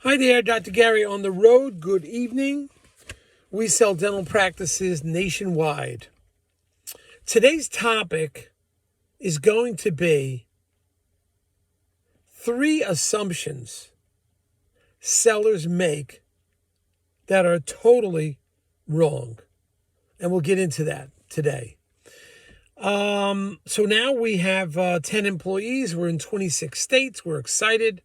Hi there, Dr. Gary on the road. Good evening. We sell dental practices nationwide. Today's topic is going to be 3 assumptions sellers make that are totally wrong. And we'll get into that today. So now we have 10 employees. We're in 26 states. We're excited.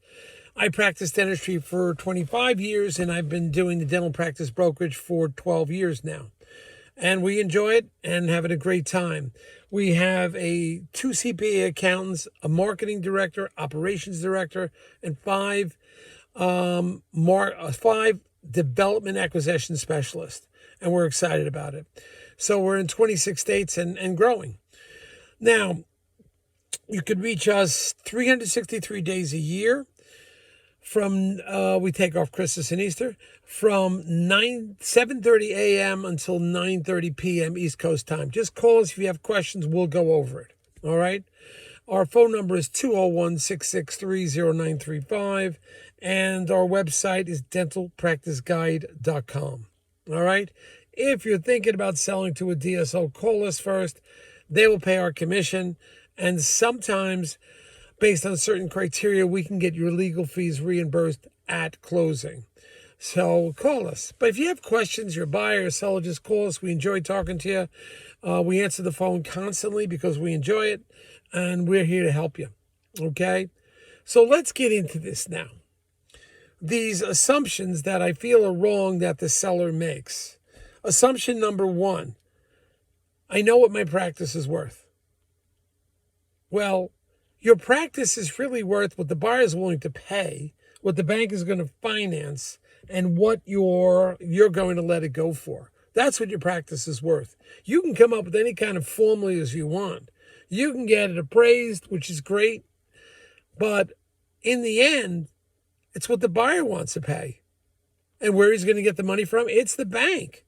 I practiced dentistry for 25 years, and I've been doing the dental practice brokerage for 12 years now. And we enjoy it and having a great time. We have 2 CPA accountants, a marketing director, operations director, and 5 development acquisition specialists. And we're excited about it. So we're in 26 states and growing. Now, you could reach us 363 days a year. From we take off Christmas and Easter from 7:30 a.m. until 9:30 p.m. East Coast time. Just call us if you have questions. We'll go over it. All right. Our phone number is 201-663-0935, and our website is dentalpracticeguide.com. All right. If you're thinking about selling to a DSO, call us first. They will pay our commission, and sometimes, based on certain criteria, we can get your legal fees reimbursed at closing. So call us. But if you have questions, you're a buyer or seller, just call us. We enjoy talking to you. We answer the phone constantly because we enjoy it, and we're here to help you. Okay? So let's get into this now. These assumptions that I feel are wrong that the seller makes. Assumption number 1, I know what my practice is worth. Well, your practice is really worth what the buyer is willing to pay, what the bank is going to finance, and what you're going to let it go for. That's what your practice is worth. You can come up with any kind of formulas you want. You can get it appraised, which is great. But in the end, it's what the buyer wants to pay. And where he's going to get the money from, it's the bank.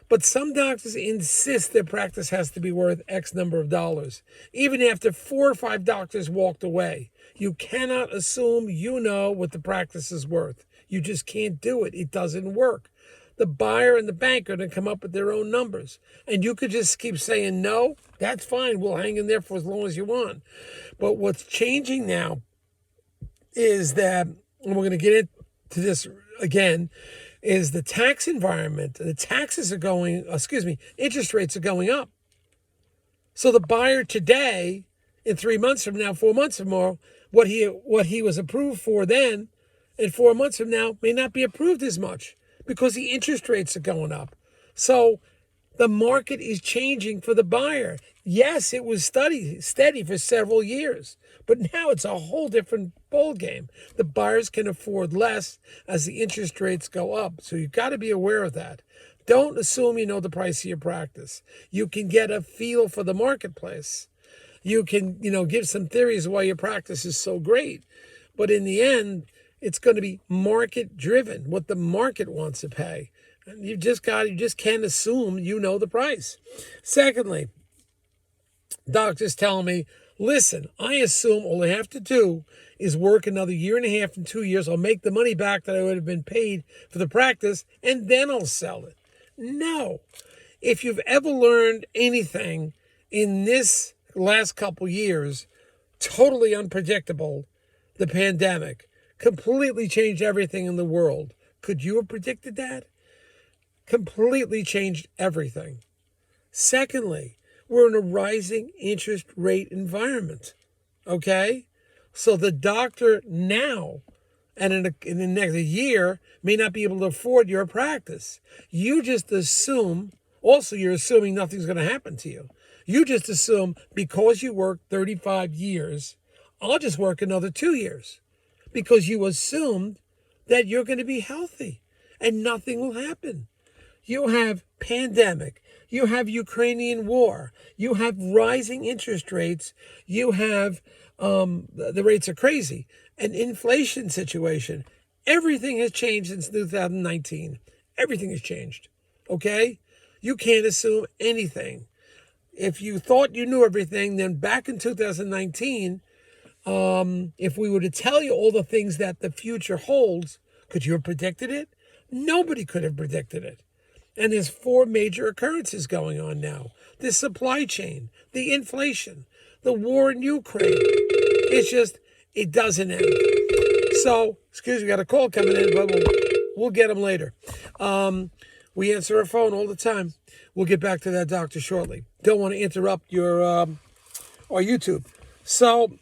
But some doctors insist their practice has to be worth X number of dollars, even after 4 or 5 doctors walked away. You cannot assume you know what the practice is worth. You just can't do it. It doesn't work. The buyer and the bank are going to come up with their own numbers. And you could just keep saying, no, that's fine. We'll hang in there for as long as you want. But what's changing now is that, and we're going to get into this again, is the tax environment. The taxes are interest rates are going up. So the buyer today, in 3 months from now, 4 months from now, what he was approved for then, in 4 months from now, may not be approved as much because the interest rates are going up. So the market is changing for the buyer. Yes, it was steady for several years, but now it's a whole different ballgame. The buyers can afford less as the interest rates go up. So you've got to be aware of that. Don't assume you know the price of your practice. You can get a feel for the marketplace. You can, give some theories why your practice is so great. But in the end, it's going to be market driven, what the market wants to pay. And you just can't assume you know the price. Secondly, doctors tell me, listen, I assume all I have to do is work another 1.5 years and 2 years. I'll make the money back that I would have been paid for the practice, and then I'll sell it. No. If you've ever learned anything in this last couple years, totally unpredictable, the pandemic completely changed everything in the world. Could you have predicted that? Completely changed everything. Secondly, we're in a rising interest rate environment, okay? So the doctor now and in the next year may not be able to afford your practice. You just assume, also you're assuming nothing's going to happen to you. You just assume because you worked 35 years, I'll just work another 2 years because you assumed that you're going to be healthy and nothing will happen. You have pandemic, you have Ukrainian war, you have rising interest rates, you have, the rates are crazy, an inflation situation. Everything has changed since 2019. Everything has changed, okay? You can't assume anything. If you thought you knew everything, then back in 2019, if we were to tell you all the things that the future holds, Could you have predicted it? Nobody could have predicted it. And there's 4 major occurrences going on now. The supply chain, the inflation, the war in Ukraine. It's just, it doesn't end. So, excuse me, we got a call coming in, but we'll get them later. We answer our phone all the time. We'll get back to that doctor shortly. Don't want to interrupt your our YouTube. So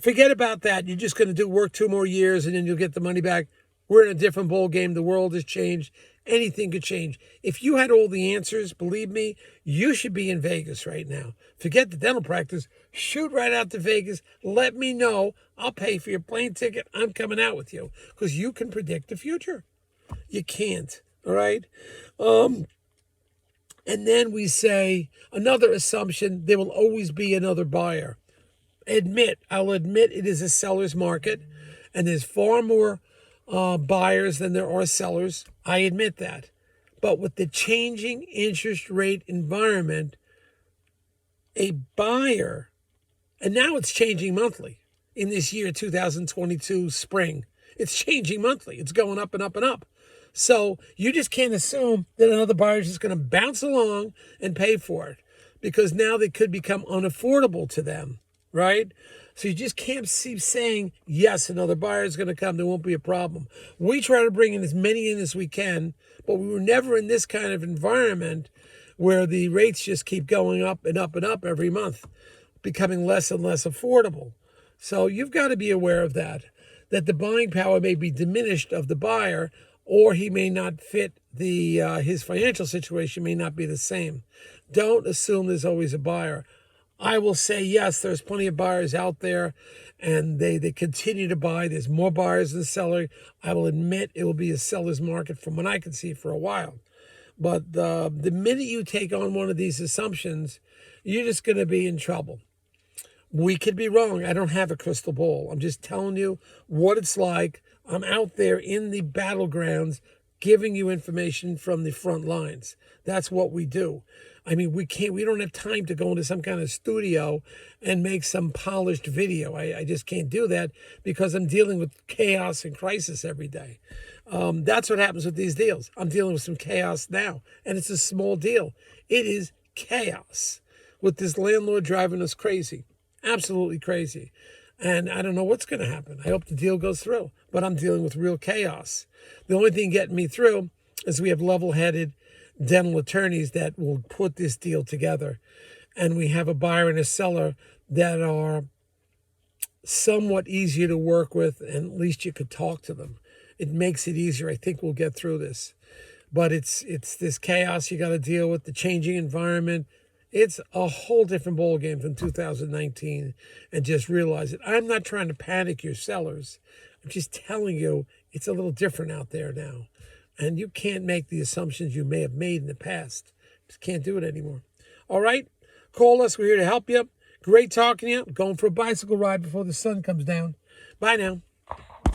forget about that. You're just going to do work 2 more years and then you'll get the money back. We're in a different ball game. The world has changed. Anything could change. If you had all the answers, believe me, you should be in Vegas right now. Forget the dental practice. Shoot right out to Vegas. Let me know. I'll pay for your plane ticket. I'm coming out with you because you can predict the future. You can't. All right. And then we say another assumption, there will always be another buyer. I'll admit it is a seller's market and there's far more buyers than there are sellers. I admit that. But with the changing interest rate environment, a buyer, and now it's changing monthly in this year, 2022 spring. It's changing monthly. It's going up and up and up. So you just can't assume that another buyer is just going to bounce along and pay for it because now they could become unaffordable to them, right? So you just can't keep saying, yes, another buyer is going to come. There won't be a problem. We try to bring in as many in as we can, but we were never in this kind of environment where the rates just keep going up and up and up every month, becoming less and less affordable. So you've got to be aware of that the buying power may be diminished of the buyer, or he may not fit his financial situation may not be the same. Don't assume there's always a buyer. I will say, yes, there's plenty of buyers out there, and they continue to buy. There's more buyers than sellers. I will admit it will be a seller's market from what I can see for a while. But the minute you take on one of these assumptions, you're just going to be in trouble. We could be wrong. I don't have a crystal ball. I'm just telling you what it's like. I'm out there in the battlegrounds giving you information from the front lines. That's what we do. I mean, we don't have time to go into some kind of studio and make some polished video. I just can't do that because I'm dealing with chaos and crisis every day. That's what happens with these deals. I'm dealing with some chaos now, and it's a small deal. It is chaos with this landlord driving us crazy, absolutely crazy. And I don't know what's going to happen. I hope the deal goes through, but I'm dealing with real chaos. The only thing getting me through is we have level-headed dental attorneys that will put this deal together. And we have a buyer and a seller that are somewhat easier to work with, and at least you could talk to them. It makes it easier. I think we'll get through this. But it's this chaos you got to deal with, the changing environment. It's a whole different ballgame from 2019, and just realize it. I'm not trying to panic your sellers. I'm just telling you it's a little different out there now. And you can't make the assumptions you may have made in the past. Just can't do it anymore. All right? Call us. We're here to help you. Great talking to you. I'm going for a bicycle ride before the sun comes down. Bye now.